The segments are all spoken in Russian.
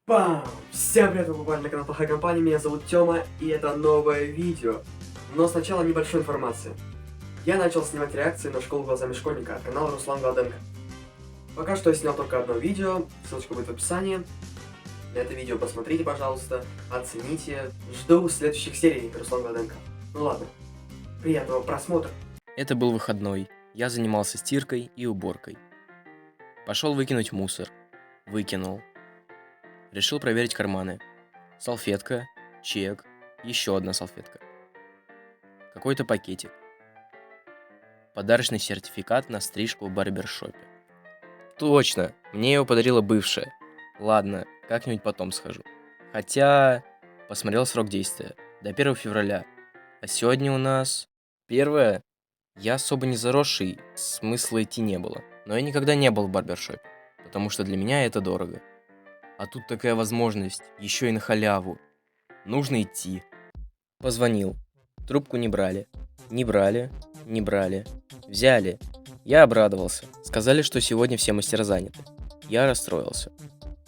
Пам! Всем привет, вы попали на канал Плохая Компания, меня зовут Тёма, и это новое видео. Но сначала небольшая информация. Я начал снимать реакции на школу глазами школьника от канала Руслан Гладенко. Пока что я снял только одно видео, ссылочка будет в описании. На это видео посмотрите, пожалуйста, оцените. Жду следующих серий Руслан Гладенко. Ну ладно, приятного просмотра. Это был выходной. Я занимался стиркой и уборкой. Пошел выкинуть мусор. Выкинул. Решил проверить карманы. Салфетка, чек, еще одна салфетка. Какой-то пакетик. Подарочный сертификат на стрижку в барбершопе. Точно, мне его подарила бывшая. Ладно, как-нибудь потом схожу. Хотя, посмотрел срок действия. До 1 февраля. А сегодня у нас 1. Я особо не заросший, смысла идти не было. Но я никогда не был в барбершопе, потому что для меня это дорого. А тут такая возможность, еще и на халяву. Нужно идти. Позвонил. Трубку не брали. Не брали, не брали. Взяли. Я обрадовался. Сказали, что сегодня все мастера заняты. Я расстроился.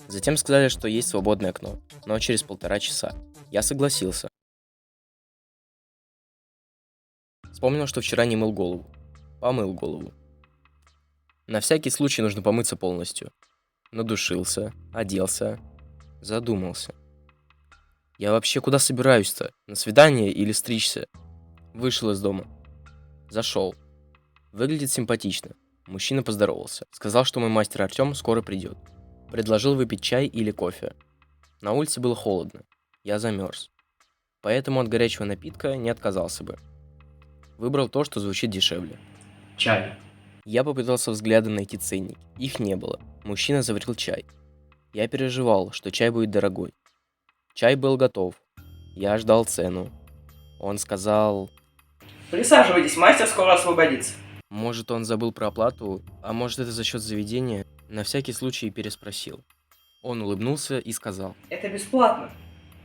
Затем сказали, что есть свободное окно, но через 1,5 часа. Я согласился. Вспомнил, что вчера не мыл голову. Помыл голову. На всякий случай нужно помыться полностью. Надушился, оделся, задумался. Я вообще куда собираюсь-то? На свидание или стричься? Вышел из дома. Зашел. Выглядит симпатично. Мужчина поздоровался. Сказал, что мой мастер Артем скоро придет. Предложил выпить чай или кофе. На улице было холодно. Я замерз. Поэтому от горячего напитка не отказался бы. Выбрал то, что звучит дешевле. Чай. Я попытался взглядом найти ценник. Их не было. Мужчина заварил чай. Я переживал, что чай будет дорогой. Чай был готов. Я ждал цену. Он сказал... Присаживайтесь, мастер скоро освободится. Может, он забыл про оплату, а может, это за счет заведения. На всякий случай переспросил. Он улыбнулся и сказал... Это бесплатно.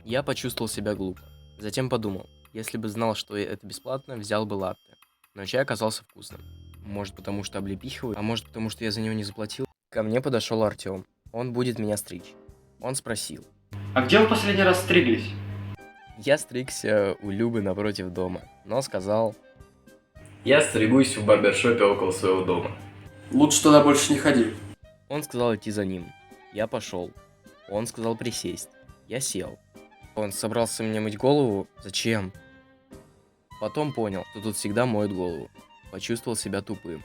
Я почувствовал себя глупо. Затем подумал, если бы знал, что это бесплатно, взял бы латте. Но чай оказался вкусным. Может, потому что облепихиваю, а может, потому что я за него не заплатил. Ко мне подошел Артем. Он будет меня стричь. Он спросил. А где вы последний раз стриглись? Я стригся у Любы напротив дома, но сказал... Я стригусь в барбершопе около своего дома. Лучше туда больше не ходи. Он сказал идти за ним. Я пошел. Он сказал присесть. Я сел. Он собрался мне мыть голову. Зачем? Потом понял, что тут всегда моют голову. Почувствовал себя тупым.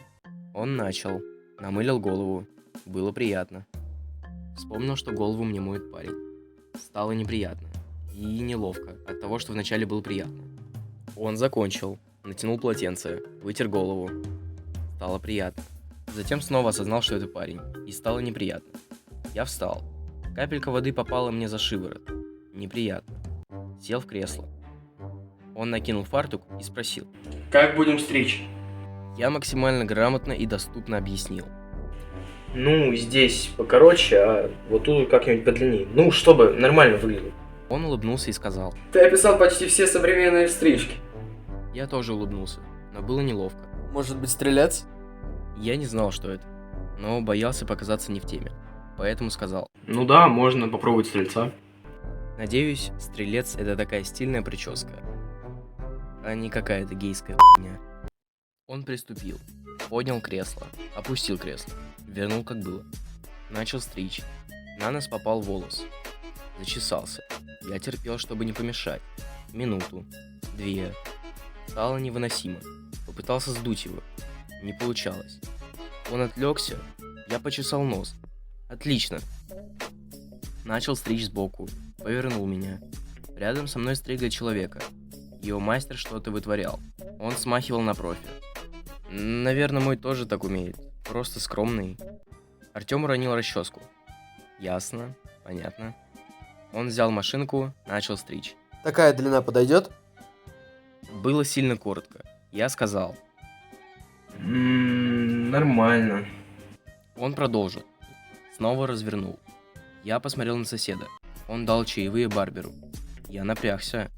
Он начал. Намылил голову. Было приятно. Вспомнил, что голову мне моет парень. Стало неприятно. И неловко от того, что вначале было приятно. Он закончил. Натянул полотенце. Вытер голову. Стало приятно. Затем снова осознал, что это парень. И стало неприятно. Я встал. Капелька воды попала мне за шиворот. Неприятно. Сел в кресло. Он накинул фартук и спросил. Как будем стричь? Я максимально грамотно и доступно объяснил. Ну, здесь покороче, а вот тут как-нибудь подлиннее. Ну, чтобы нормально выглядело. Он улыбнулся и сказал. Ты описал почти все современные стрижки. Я тоже улыбнулся, но было неловко. Может быть, стрелец? Я не знал, что это, но боялся показаться не в теме. Поэтому сказал. Ну да, можно попробовать стрельца. Надеюсь, стрелец это такая стильная прическа, а не какая-то гейская хуйня. Он приступил. Поднял кресло, опустил кресло, вернул как было. Начал стричь. На нос попал волос. Зачесался. Я терпел, чтобы не помешать. Минуту. 2. Стало невыносимо. Попытался сдуть его. Не получалось. Он отвлекся. Я почесал нос. Отлично. Начал стричь сбоку. Повернул меня. Рядом со мной стригли человека. Его мастер что-то вытворял. Он смахивал на профи. Наверное, мой тоже так умеет. Просто скромный. Артем уронил расческу. Ясно. Понятно. Он взял машинку, начал стричь. Такая длина подойдет? Было сильно коротко. Я сказал. Нормально. Он продолжил. Снова развернул. Я посмотрел на соседа. Он дал чаевые барберу. Я напрягся.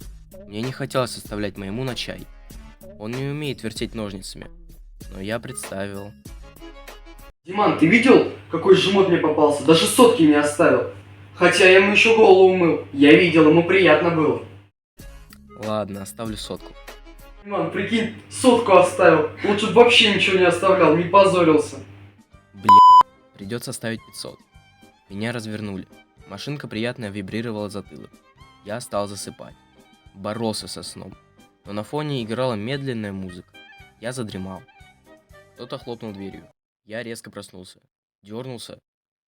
Мне не хотелось оставлять моему на чай. Он не умеет вертеть ножницами. Но я представил. Диман, ты видел, какой жмот мне попался? Даже сотки не оставил. Хотя я ему еще голову мыл. Я видел, ему приятно было. Ладно, оставлю сотку. Ман, прикинь, сотку оставил. Лучше бы вообще ничего не оставлял, не позорился. Придется оставить 500. Меня развернули. Машинка приятно вибрировала затылок. Я стал засыпать. Боролся со сном. Но на фоне играла медленная музыка. Я задремал. Кто-то хлопнул дверью. Я резко проснулся. Дернулся.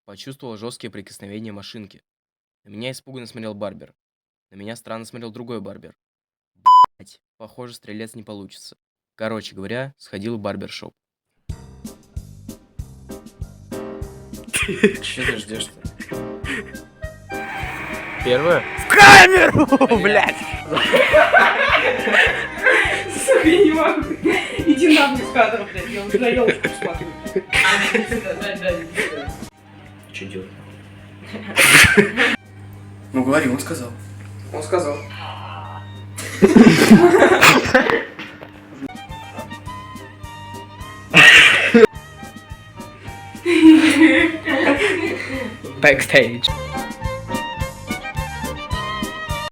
Почувствовал жесткие прикосновения машинки. На меня испуганно смотрел Барбер. На меня странно смотрел другой Барбер. Блять, похоже, стрелец не получится. Короче говоря, сходил в барбершоп. Че ты ждешь-то? Первое? Блядь! Сука, я не могу. Иди нахуй с кадра, блядь, я уже на елочку смотрю. Че делать? Ну говори, он сказал. Он сказал. Backstage.